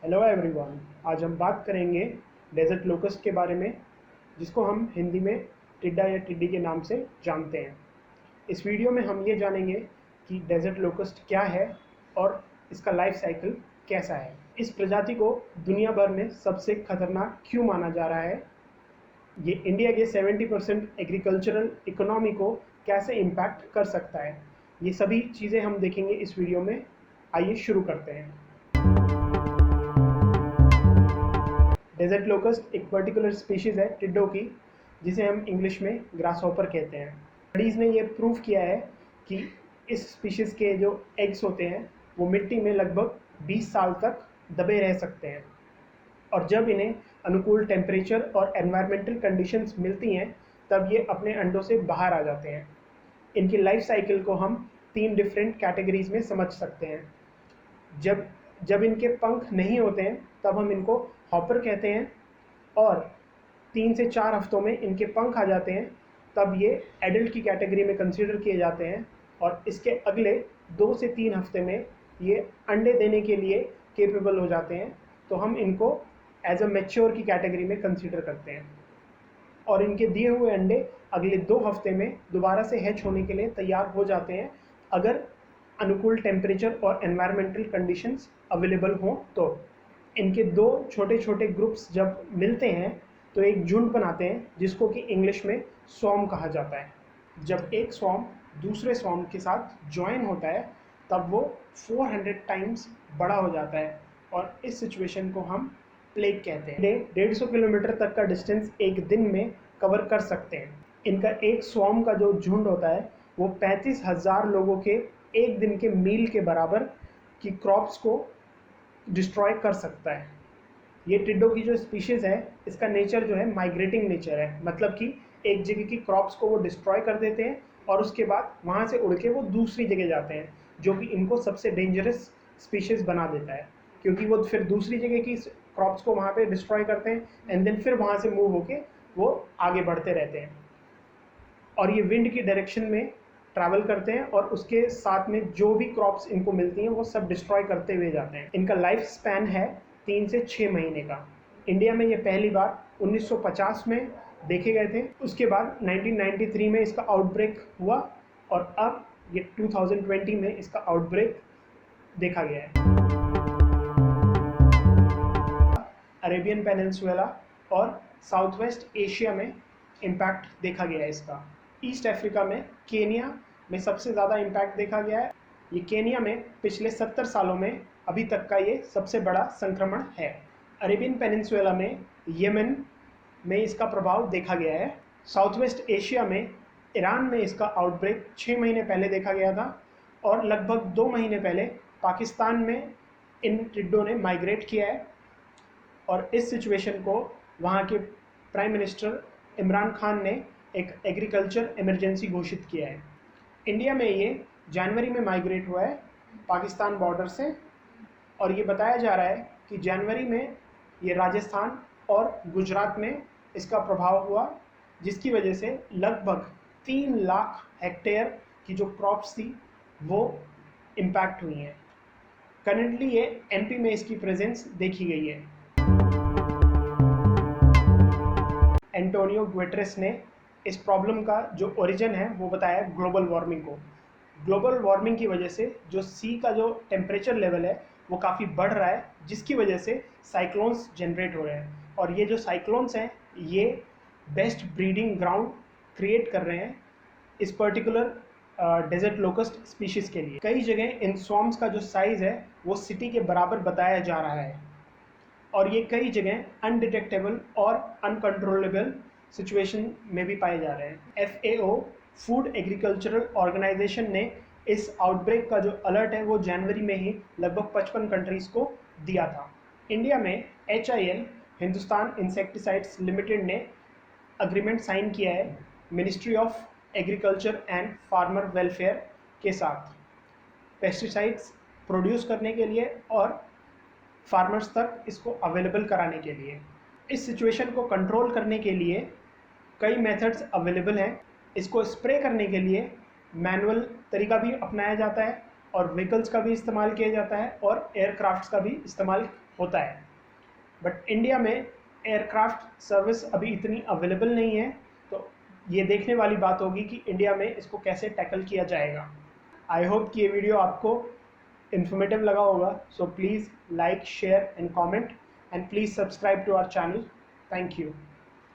Hello everyone. आज हम बात करेंगे डेजर्ट लोकस्ट के बारे में, जिसको हम हिंदी में टिड्डा या टिड्डी के नाम से जानते हैं। इस वीडियो में हम ये जानेंगे कि डेजर्ट लोकस्ट क्या है और इसका लाइफ साइकिल कैसा है। इस प्रजाति को दुनिया भर में सबसे खतरनाक क्यों माना जा रहा है, ये इंडिया के 70% एग्रीकल्चरल इकोनॉमी को कैसे इम्पैक्ट कर सकता है, ये सभी चीज़ें हम देखेंगे इस वीडियो में। आइए शुरू करते हैं। डेजर्ट लोकस्ट एक पर्टिकुलर स्पीशीज़ है टिड्डों की, जिसे हम इंग्लिश में ग्रासहॉपर कहते हैं। स्टडीज़ ने ये प्रूव किया है कि इस स्पीशीज़ के जो एग्स होते हैं वो मिट्टी में लगभग 20 साल तक दबे रह सकते हैं, और जब इन्हें अनुकूल टेम्परेचर और एनवायरमेंटल कंडीशंस मिलती हैं तब ये अपने अंडों से बाहर आ जाते हैं। इनकी लाइफ साइकिल को हम 3 डिफरेंट कैटेगरीज में समझ सकते हैं। जब इनके पंख नहीं होते हैं तब हम इनको हॉपर कहते हैं, और 3 से 4 हफ्तों में इनके पंख आ जाते हैं तब ये एडल्ट की कैटेगरी में कंसीडर किए जाते हैं, और इसके अगले 2 से 3 हफ्ते में ये अंडे देने के लिए केपेबल हो जाते हैं, तो हम इनको एज अ मैच्योर की कैटेगरी में कंसीडर करते हैं। और इनके दिए हुए अंडे अगले 2 हफ्ते में दोबारा से हैच होने के लिए तैयार हो जाते हैं, अगर अनुकूल टेम्परेचर और एनवायरमेंटल कंडीशंस अवेलेबल हों तो। इनके 2 छोटे छोटे ग्रुप्स जब मिलते हैं तो एक झुंड बनाते हैं, जिसको कि इंग्लिश में स्वॉर्म कहा जाता है। जब एक स्वॉर्म दूसरे स्वॉर्म के साथ ज्वाइन होता है तब वो 400 टाइम्स बड़ा हो जाता है, और इस सिचुएशन को हम प्लेग कहते हैं। 150 किलोमीटर तक का डिस्टेंस एक दिन में कवर कर सकते हैं। इनका एक स्वॉर्म का जो झुंड होता है वो 35,000 लोगों के एक दिन के मील के बराबर की क्रॉप्स को डिस्ट्रॉय कर सकता है। ये टिड्डों की जो स्पीशीज़ है इसका नेचर जो है माइग्रेटिंग नेचर है, मतलब कि एक जगह की क्रॉप्स को वो डिस्ट्रॉय कर देते हैं और उसके बाद वहाँ से उड़ के वो दूसरी जगह जाते हैं, जो कि इनको सबसे डेंजरस स्पीशीज़ बना देता है, क्योंकि वो फिर दूसरी जगह की क्रॉप्स को वहाँ पे डिस्ट्रॉय करते हैं एंड देन फिर वहाँ से मूव होके वो आगे बढ़ते रहते हैं, और ये विंड की डायरेक्शन में ट्रैवल करते हैं, और उसके साथ में जो भी क्रॉप्स इनको मिलती हैं वो सब डिस्ट्रॉय करते हुए जाते हैं। इनका लाइफ स्पैन है 3 से 6 महीने का। इंडिया में ये पहली बार 1950 में देखे गए थे, उसके बाद 1993 में इसका आउटब्रेक हुआ, और अब ये 2020 में इसका आउटब्रेक देखा गया है। अरेबियन पेनिनसुला और साउथ वेस्ट एशिया में इम्पैक्ट देखा गया है इसका। ईस्ट अफ्रीका में केनिया में सबसे ज़्यादा इम्पैक्ट देखा गया है। ये केनिया में पिछले 70 सालों में अभी तक का ये सबसे बड़ा संक्रमण है। अरेबियन पेनिनसुला में यमन में इसका प्रभाव देखा गया है। साउथ वेस्ट एशिया में ईरान में इसका आउटब्रेक 6 महीने पहले देखा गया था, और लगभग 2 महीने पहले पाकिस्तान में इन टिड्डों ने माइग्रेट किया है, और इस सिचुएशन को वहाँ के प्राइम मिनिस्टर इमरान खान ने एक एग्रीकल्चर इमरजेंसी घोषित किया है। इंडिया में ये जनवरी में माइग्रेट हुआ है पाकिस्तान बॉर्डर से, और ये बताया जा रहा है कि जनवरी में ये राजस्थान और गुजरात में इसका प्रभाव हुआ, जिसकी वजह से लगभग 3 लाख हेक्टेयर की जो क्रॉप्स थी वो इम्पैक्ट हुई हैं। करंटली ये एमपी में इसकी प्रेजेंस देखी गई है। एंटोनियो गुटेरेस ने इस प्रॉब्लम का जो ओरिजिन है वो बताया ग्लोबल वार्मिंग को। ग्लोबल वार्मिंग की वजह से जो सी का जो टेम्परेचर लेवल है वो काफ़ी बढ़ रहा है, जिसकी वजह से साइक्लोन्स जनरेट हो रहे हैं, और ये जो साइक्लोन्स हैं ये बेस्ट ब्रीडिंग ग्राउंड क्रिएट कर रहे हैं इस पर्टिकुलर डेजर्ट लोकस्ट स्पीशीज़ के लिए। कई जगह इन स्वॉर्म्स का जो साइज़ है वो सिटी के बराबर बताया जा रहा है, और ये कई जगह अनडिटेक्टेबल और अनकंट्रोलेबल सिचुएशन में भी पाए जा रहे हैं। FAO फूड एग्रीकल्चरल ऑर्गेनाइजेशन ने इस आउटब्रेक का जो अलर्ट है वो जनवरी में ही लगभग 55 कंट्रीज़ को दिया था। इंडिया में HIL हिंदुस्तान इंसेक्टिसाइड्स लिमिटेड ने अग्रीमेंट साइन किया है ministry of agriculture and farmer welfare के साथ, पेस्टिसाइड्स प्रोड्यूस करने के लिए और फार्मर्स तक इसको अवेलेबल कराने के लिए। इस सिचुएशन को कंट्रोल करने के लिए कई मेथड्स अवेलेबल हैं। इसको स्प्रे करने के लिए मैनुअल तरीका भी अपनाया जाता है, और व्हीकल्स का भी इस्तेमाल किया जाता है और एयरक्राफ्ट्स का भी इस्तेमाल होता है। बट इंडिया में एयरक्राफ्ट सर्विस अभी इतनी अवेलेबल नहीं है, तो ये देखने वाली बात होगी कि इंडिया में इसको कैसे टैकल किया जाएगा। आई होप कि ये वीडियो आपको इन्फॉर्मेटिव लगा होगा। So please like, share and comment, and please subscribe to our channel. Thank you.